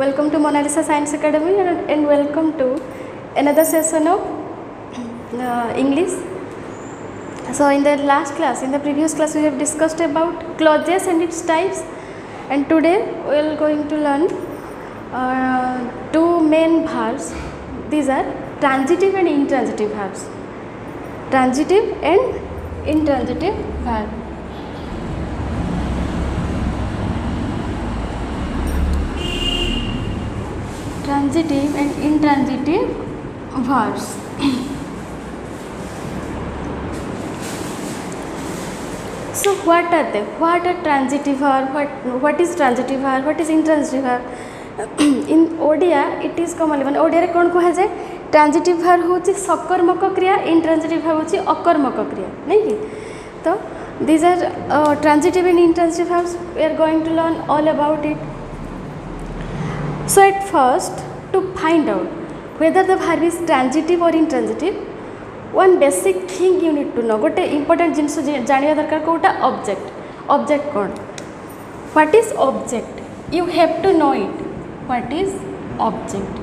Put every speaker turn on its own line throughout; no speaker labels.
Welcome to Mona Lisa Science Academy and welcome to another session of English. So in the last class, in the previous class we have discussed about clauses and its types, and today we are going to learn two main verbs. These are transitive and intransitive verbs. Transitive and intransitive verb. Transitive and intransitive verbs. So what are they? What are transitive verb? What is transitive verb? What is intransitive verb? In Odia it is commonly माने ओडिया रे कोन कहा जाए transitive verb होची सकर्मक क्रिया, intransitive verb होची अकर्मक क्रिया, नहीं कि? तो these are transitive and intransitive verbs. We are going to learn all about it. So at first, to find out whether the verb is transitive or intransitive, one basic thing you need to know. गोटे important जिनस जानिया दरकार Kota object. Object कौन? What is object? You have to know it. What is object?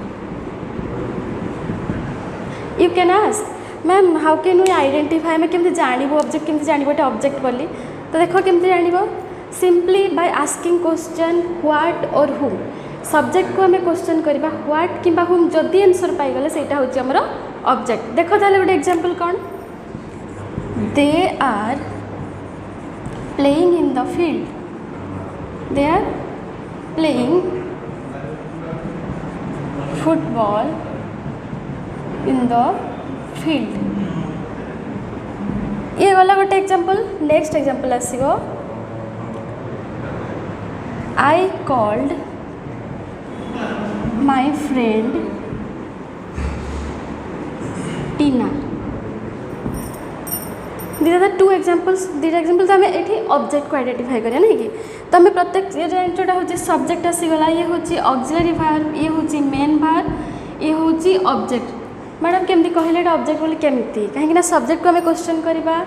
You can ask, ma'am, how can we identify? मैं केमती जानिबो object केमती जानिबो एटा object बोली? तो देखो केमती जानिबो? Simply by asking question what or whom. Subject को आम क्वेश्चन करवा व्हाट कि हुम जदि आंसर पाईगले सेटा होची हमर ऑब्जेक्ट. देखो ताले गोटे एग्जांपल कोन? They are playing in the field. They are playing football in the field. ये वाला गोटे एग्जांपल. नेक्स्ट एग्जांपल आसीगो I called my friend Tina. These are the two examples. These examples आम ये ऑब्जेक्ट को आइडेंटिफाई करें नहीं कि तो आम प्रत्येक जोटा हूँ सब्जेक्ट आसीगला, ये हूँ ऑक्सिलरी वर्ब, ये हूँ मेन वर्ब, ये हूँ ऑब्जेक्ट. मैडम केमती कहले ऑब्जेक्ट बोले केमती कहीं सब्जेक्ट को आम क्वेश्चन करवा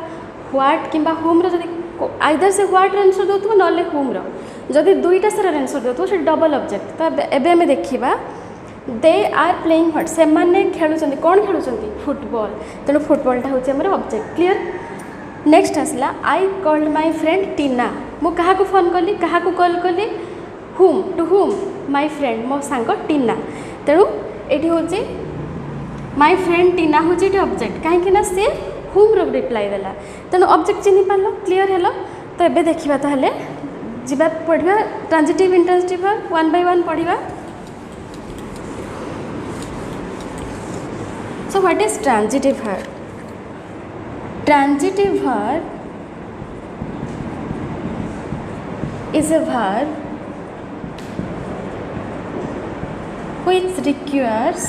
व्हाट कि होम आइदर से व्हाट आंसर दो ना होम जदि दुईटा सारा आंसर दो से डबल ऑब्जेक्ट. तो एबे आम देखा दे आर प्लेइंग व्हाट से माने खेलुचंती कौन खेलुचंती फुटबॉल. तेणु फुटबॉलटा हूँ आम ऑब्जेक्ट. क्लियर. नेक्स्ट आसला आई कॉल्ड माय फ्रेंड टीना. मु कहा को फोन कली कहा को कॉल कली हुम टू हुम माय फ्रेंड मो सांग टीना. तेणु ये हूँ माय फ्रेंड टीना हूँ ये ऑब्जेक्ट कहीं सी हुम रो रिप्लाई देला. तेणु ऑब्जेक्ट चिन्ह पार. क्लियर है. तो ये देखा ताहले जीवा पढ़ा transitive intransitive verb one by one पढ़ा. So what is transitive verb? Transitive verb is a verb which requires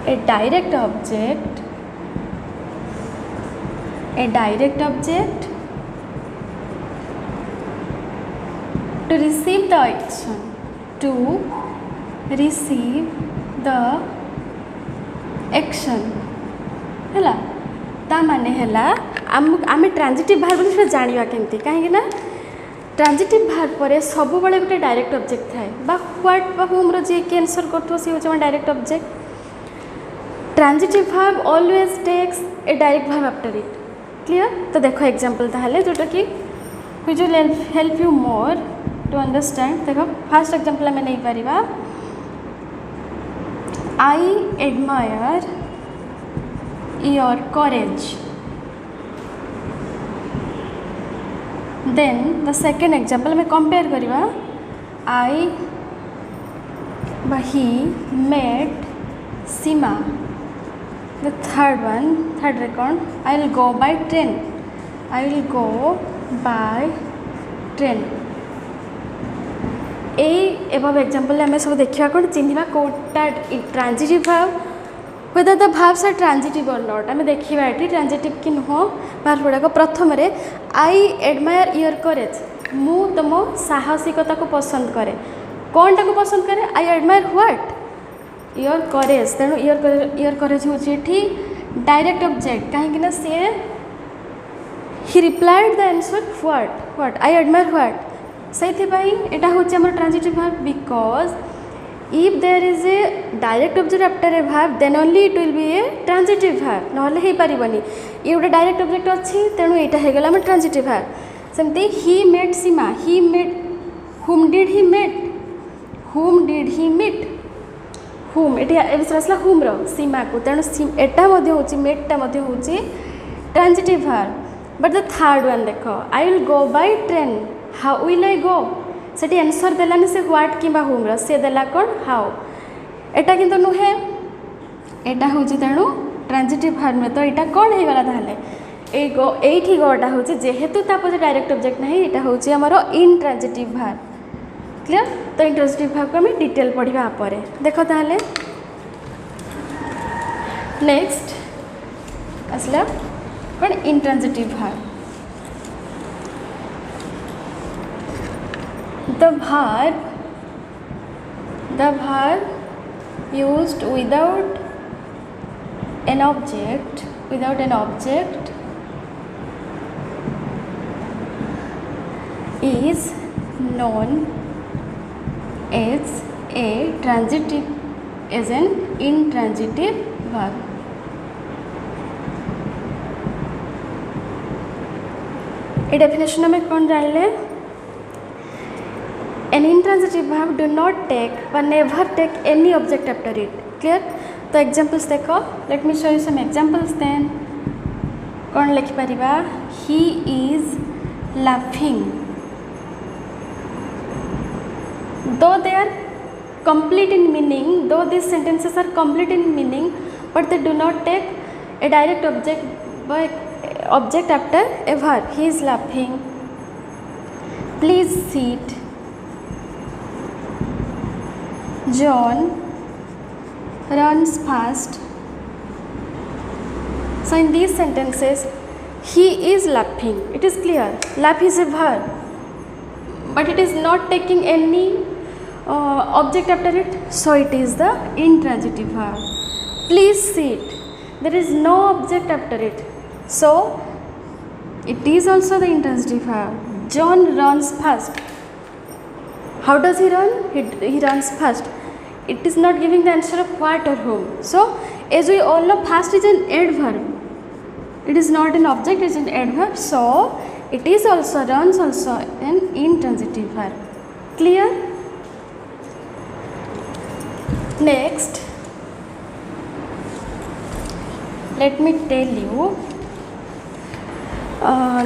a direct object to receive the action, to receive the action. है ता माने है आम ट्रांजिटिव भार्ब बोली जाना केमती कहीं ट्रांजिटिव भार्ब पर सब बड़े गोटे डायरेक्ट ऑब्जेक्ट थाए व्हाट बा होम रो जी आंसर करथो सी हो direct object. Transitive verb always takes a direct verb after it. Clear. तो देखो एग्जांपल ताहले जोटा कि which will help you more to understand. देखो फर्स्ट एग्जांपल आम नहीं पारिबा I admire your courage. Then the second example में compare करिवा he met Sima. The third record I will go by train. Above example आम सब देखा कौन चिन्हवा कोटा transitive verb whether the verbs are transitive or not. आम देखा ये ट्रांजिटिव कि नुह वर्ब गुड़ाक. प्रथम आई एडमायर योर करेज मु तुम साहसिकता को पसंद करे. कौन टाक पसंद करे? आई एडमायर व्हाट योर करेज. तेणु योर करेज हूँ डायरेक्ट ऑब्जेक्ट कहीं सी he replied the answer what I admire what से एटा होची हमर transitive verb because if there is a direct object after a verb then only it will be a transitive verb नहले हे पारिबनी ये गोटे direct object अच्छी तेणु यहाँ हो गला ट्रांजिटिव वर्ब सेमती he met Seema he met whom did he meet whom एटी आसला whom रो सीमा को तेणु एटा होची मेटा होची transitive verb but the third one देख I will go by train how will I go सेठी आंसर देलानी से व्हाट कि हुम से देला कौन हाउ एटा किंतु नुहे एटा होची तेणु ट्रांजिटिव वर्ब में तो यहाँ कौन हो गला ताहले एठी गोटा होची जेहेतु तापर डायरेक्ट ऑब्जेक्ट नहीं एटा होची हमरो इनट्रांजिटिव वर्ब क्लियर तो इनट्रांजिटिव वर्ब को हम डिटेल पढ़िबा आपरे देखो ताहले नेक्स्ट असला कौन intransitive verb the verb used without an object is known as an intransitive verb ये डेफिनेशन में कौन जानले An intransitive verb do not take but never take any object after it. Clear? तो examples देखो. Let me show you some examples then. कौन लिखि परिबा? He is laughing. Though they are complete in meaning, though these sentences are complete in meaning, but they do not take a direct object after a verb. He is laughing. Please sit. John runs fast. So in these sentences, he is laughing. It is clear. Laugh is a verb, but it is not taking any object after it. So it is the intransitive verb. Please sit. There is no object after it. So it is also the intransitive verb. John runs fast. How does he run? He runs fast. It is not giving the answer of what or whom. So, as we all know, fast is an adverb. It is not an object, it is an adverb. So, it is also, runs also an intransitive verb. Clear? Next, let me tell you,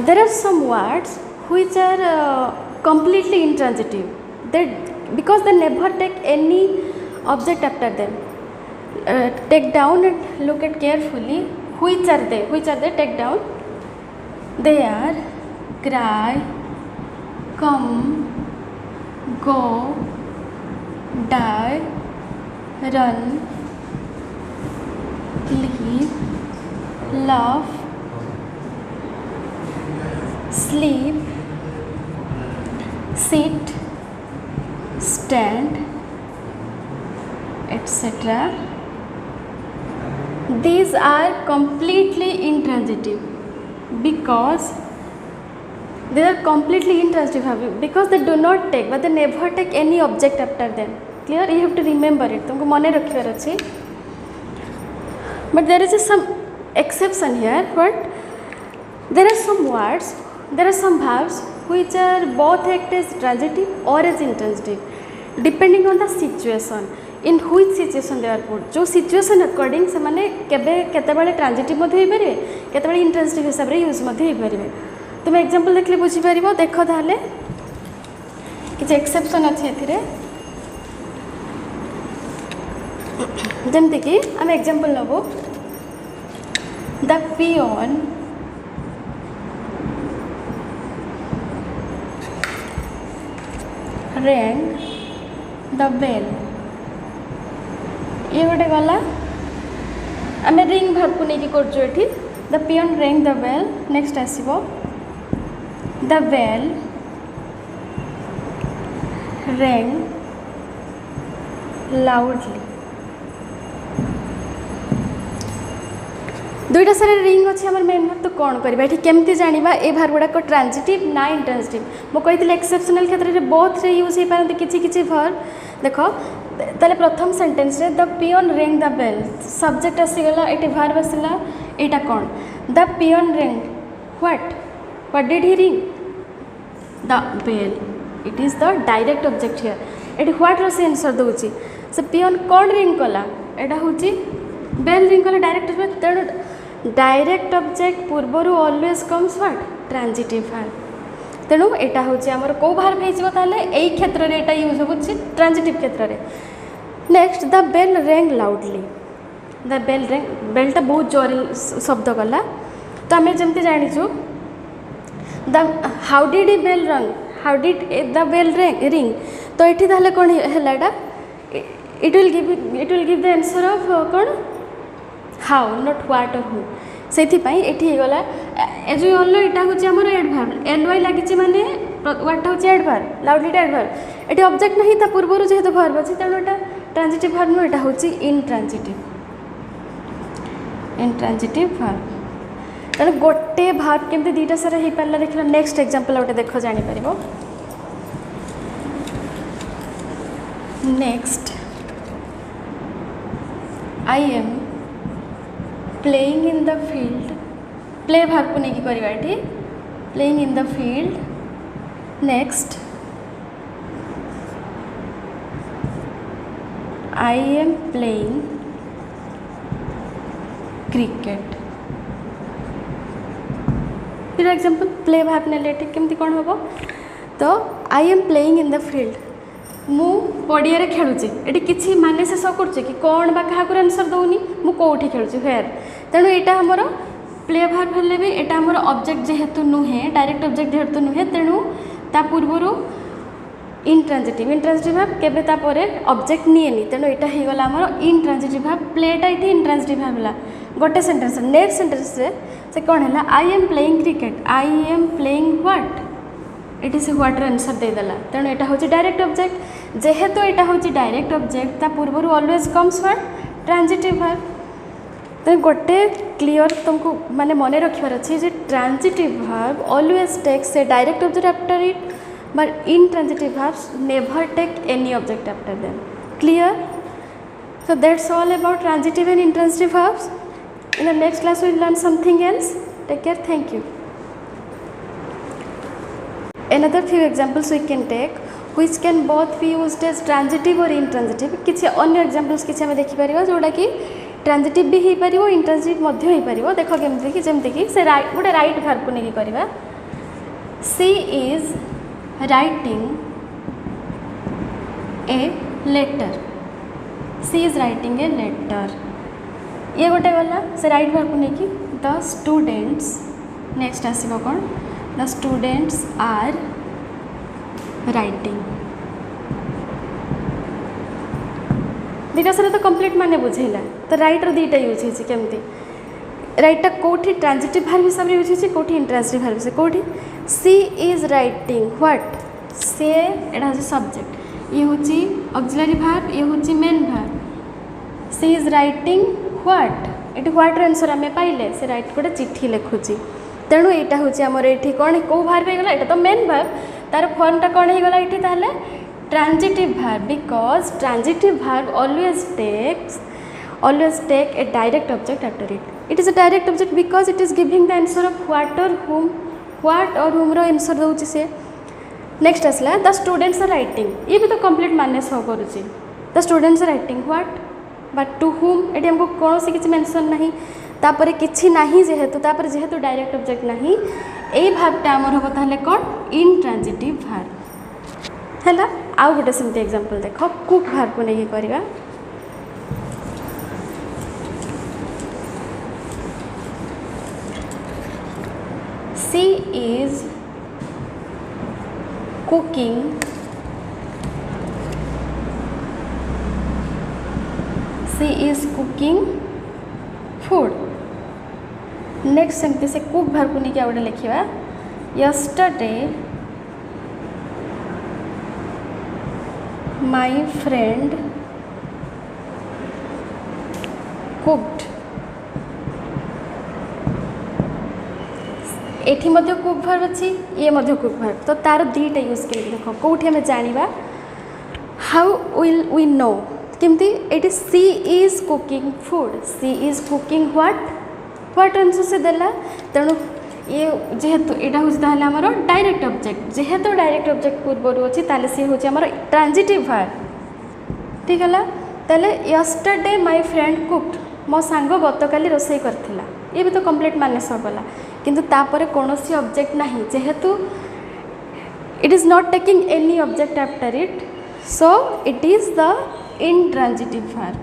there are some words which are completely intransitive. Because they never take any object after them. Take down and look at carefully. Which are they? Take down. They are cry, come, go, die, run, leave, laugh, sleep, sit, stand, etc. These are completely intransitive because they are completely intransitive because they do not take but they never take any object after them. Clear? You have to remember it. तुमको मने रखिबार अछि. But there is some exception here. But there are some words, there are some verbs which are both act as transitive or as intransitive depending on the situation. In which situation they are put. जो situation according से माने केबे केतेबेले transitive मध्ये होई परिबे केतेबेले intransitive हिसाब रे use मध्ये होई परिबे. तुम एग्जांपल देखले बुझी परिबो. देखो ताले कि एक्सेप्शन अछि एथिरे जेमते कि हम एग्जांपल लबो. The peon rang the bell. ये गोटे गला आम रिंग भाग को लेकिन कर द पियन रेंग द बेल. नेक्स्ट आसो द बेल रेंग लाउडली. दुईटा सारा रिंग अच्छे आम मेन भाव तो कौन करवा ये केमती जाना ए भार गुड़ाक ट्रांजिटिव ना इंट्रांजिटिव मुझे एक्सेप्शनल क्षेत्र में बोथ रे यूज हो पारती किसी भर देख ताले प्रथम सेंटेंस रे the peon ring the bell subject आसीगला ये भार आसला यहाँ कौन the peon ring what did he ring the bell it is the direct object here ये व्हाट रो से आंसर दूसरी से पियन कौन रिंग कला यहाँ हूँ बेल रिंग कला डायरेक्ट तेणु डायरेक्ट ऑब्जेक्ट पूर्वर always comes what transitive verb तेणु यहाँ हूँ आमर कौ भार यही क्षेत्र में यहाँ यूज हो ट्रांजिटिव क्षेत्र में next the bell rang loudly the bell rang बेलटा बहुत जोर शब्द गला तो आम जमी जाचु the how did a bell rang how did the bell ring तो ये ताहले कौन है it will give the answer of कौन हाउ नॉट व्हाट और हु से गला ए जो अल्लो यहाँ हूँ आम एडभार्ब एल वाई लगी माने व्हाट हूँ एडभार्ब लाउडली एडभार्ब ये ऑब्जेक्ट नहीं था पूर्व जेहेतु भार्ब अच्छे तेणु यहाँ ट्रांजिटिव भार्ब नुह यहाँ हूँ इनट्रांजिटिव भार्ब तेणु गोटे भार्ब केमती दुईटा सारा हो पारा देखा नेक्स्ट एग्जांपल गोटे देख जापर next I am playing in the field play भाग को लेकिन करवा ये playing in the field next I am playing cricket फिर एग्जांपल प्ले भाग ने केमती कौन हम तो I am playing in the field मु पड़िया खेलुची ये किसी माने शेष कर कौन बा क्या आंसर दौनी मुझे खेलुची फेयर तेणु यहाँ आमर प्ले भार्ब हेल्ले भी यहाँ आमर ऑब्जेक्ट जेहेतु नुहे डायरेक्ट ऑब्जेक्ट जेहेतु नुहे तेणु ता पूर्वर इनट्रांजिटिव भार्ब केबे तापर ऑब्जेक्ट निएनी तेणु यहाँ हो गला आमर इनट्रांजिटिव भार्ब प्लेटा ये इनट्रांजिटिव भार्ब है गोटे सेंटेंस नेक्स्ट सेंटेंस से कौन है आई am playing cricket I am playing what ये से व्हाट आंसर देदेला तेणु यहाँ हूँ डायरेक्ट ऑब्जेक्ट जेहेतु यहाँ हूँ डायरेक्ट ऑब्जेक्ट ता पूर्वर always comes what transitive verb तो गोटे क्लियर तुमको माने मन रखार अच्छे transitive verb always takes a direct object after it but intransitive verbs never take any object after them clear so that's all about transitive and intransitive verbs in the next class we will learn something else take care thank you another few examples we can take which can both be used as transitive or intransitive किसी अन्य examples किसी हमें देखी परिवा जोड़ा कि transitive भी हो पार intransitive मध्य हो पार देख केमती जमती से गोटे राइट भार्ब को लेकिन करवा she is writing a letter she is writing a letter ये गोटे गला से राइट भार्ब को लेकिन द स्टूडेंट्स नेक्स्ट आसो कौन द स्टूडेंट्स आर राइटिंग दुईटा सारा तो कंप्लीट माने बुझेला तो राइट रो दुईटा यूज होती केमती राइटा कौटी ट्रांजिटिव भार्ब हिसाब से यूज होती कौटी इंट्रांजिटिव भार्ब से कौटी सी इज राइटिंग व्हाट से एटा हूँ सब्जेक्ट ये हूँ ऑक्सिलरी भार्ब ये हूँ main verb she is writing what ये व्हाट आंसर आम पाइले से राइट गोटे चिट्ठी लिखुची तेणु यहाँ हूँ आमर ये कौन कौ भार्ब होगा यहाँ तो मेन भार्ब तार फॉर्मटा कौन होगा ये ताहले transitive verb because transitive verb always take a direct object after it. It is a direct object because it is giving the answer of what or whom रो आंसर दूसरी से नेक्स्ट आसला the students are writing ये भी तो complete माने show करुच्ची the students are writing what but to whom ये हमको कौन सी किसी मेंशन नहीं तापर किसी नहीं जेहेतु डायरेक्ट ऑब्जेक्ट नहीं यही भार्बटा आमर हम ताहले कौन इनट्रांजिटिव भार्ब है आउ गोटे सेमती एग्जांपल देख कुक भार्ब को लेकिन करवा she is cooking food next सेमती से कुक भार्ब को लेकिन गोटे लिखा यस्टरडे my friend cooked एठी मध्य कुक वर्ब अच्छी ये मध्य कुक वर्ब तो तार दीटा यूज कर देख कौटी आम जाना हाउ विल वी नो केमती ये she is cooking food she is cooking what answer से देला तेणु ये जेहेतु यहाँ हूँ आमर डायरेक्ट ऑब्जेक्ट जेहेतु डायरेक्ट ऑब्जेक्ट पूर्वर अच्छी ताले सी हूँ आमर ट्रांजिटिव वर्ब ठीक है ताले यस्टरडे माय फ्रेंड कुक्ड मो सांग गतकाली रोसई करथिला ये भी तो कंप्लीट माने सबला किंतु तापरे कोनोसी ऑब्जेक्ट नहीं जेहेतु it is not taking any object after it so it is the intransitive verb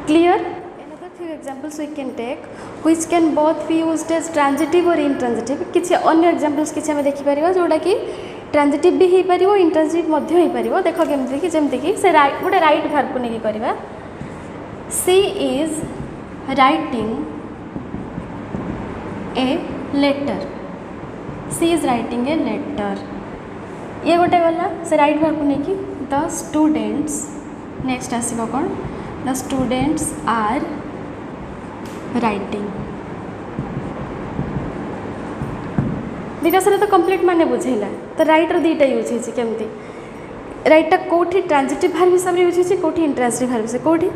clear another few examples we can take which can both be used as transitive or intransitive किछि अन्य examples किछि हम देखि परिबा जोडा कि transitive भी हे परिबो intransitive मध्य हे परिबो देखो केमति कि से राइट गोटे राइट वर्ब को नेकी करबा she is writing a letter she is writing a letter ये गोटे गला से राइट वर्ब को नेकी द स्टूडेंट्स नेक्स्ट आसो कौन द स्टूडेंट्स आर राइटिंग दीटा सारा तो कंप्लीट माने बुझेला तो राइट रो दीटा यूज होची केमती राइटा कोठी ट्रांजिटिव वर्ब हिसाब रे यूज होची कोठी इंट्रांजिटिव वर्ब से कोठी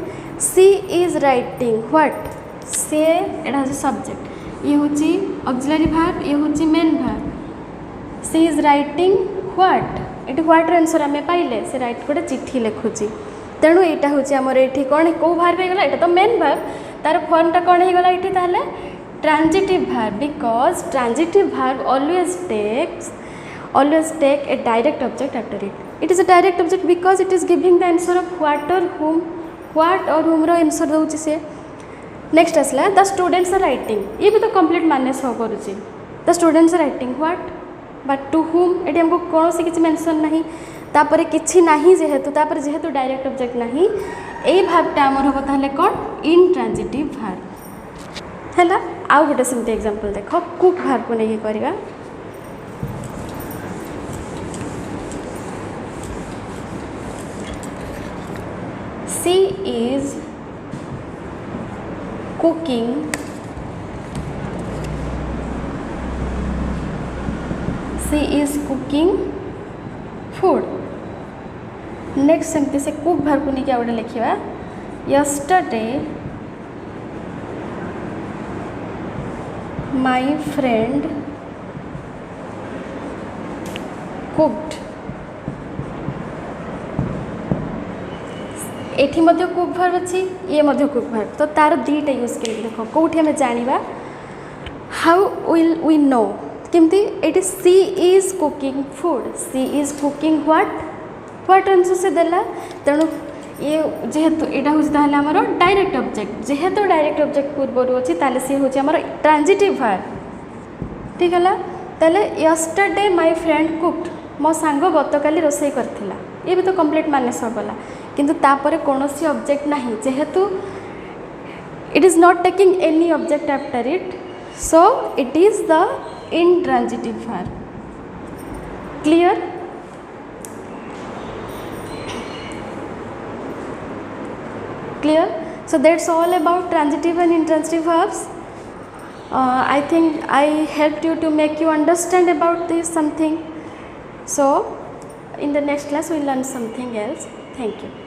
सी इज राइटिंग व्हाट से एटा होची सब्जेक्ट ये होची ऑक्सिलरी वर्ब ये होची main verb she is writing what ये व्हाट आंसर आम पाइले से राइट गोटे चिठी लिखुची तेणु यहाँ हूँ आमर ये कौन कौ भार्ब होगा ये तो मेन भार्ब तार फॉर्मटा कौन होगा ये ताहले transitive verb because transitive verb always take a direct object after it is a direct object because it is giving the answer of what और हुम रो आंसर दूसरी से नेक्स्ट आसला द स्टूडेंट्स आर राइटिंग ये भी तो complete माने सह करुच्ची the students are writing what but to whom ये आमको कौन से किसी मेंशन नहीं तापर किसी नहीं जेहेतु डायरेक्ट ऑब्जेक्ट नहीं यही भार्बटा आमर हम ताहले कौन इंट्रांजिटिव भार्ब है आउ गोटे सेमती एग्जांपल देख कुक भार्ब को नहीं करवा she is cooking she is cooking food next सेमती से कुक भार्ब को नहीं क्या गोटे लिखा यस्टरडे माय फ्रेंड कुक्ड एठी मध्य कुक भार्ब अच्छी ये मध्य कुक भार्ब तो तार दीटा यूज कर देख कौटी आम जाना हाउ विल वी नो केमती ये she is cooking food she is cooking what answer से देला तेणु ये जेहेतु यहाँ हूँ आमर डायरेक्ट ऑब्जेक्ट जेहेतु डायरेक्ट ऑब्जेक्ट पूर्वर अच्छी ताले सी हूँ आमर ट्रांजिटिव वर्ब ठीक है ताले यस्टरडे माय फ्रेंड कुक्ड मो सांग गतकाली रोसई करथिला ये भी तो कंप्लीट माने सबला किंतु तापरे कोनोसी ऑब्जेक्ट नहीं जेहेतु it is not taking any object after it so it is the intransitive verb clear so that's all about transitive and intransitive verbs I think I helped you to make you understand about this something so in the next class we'll learn something else thank you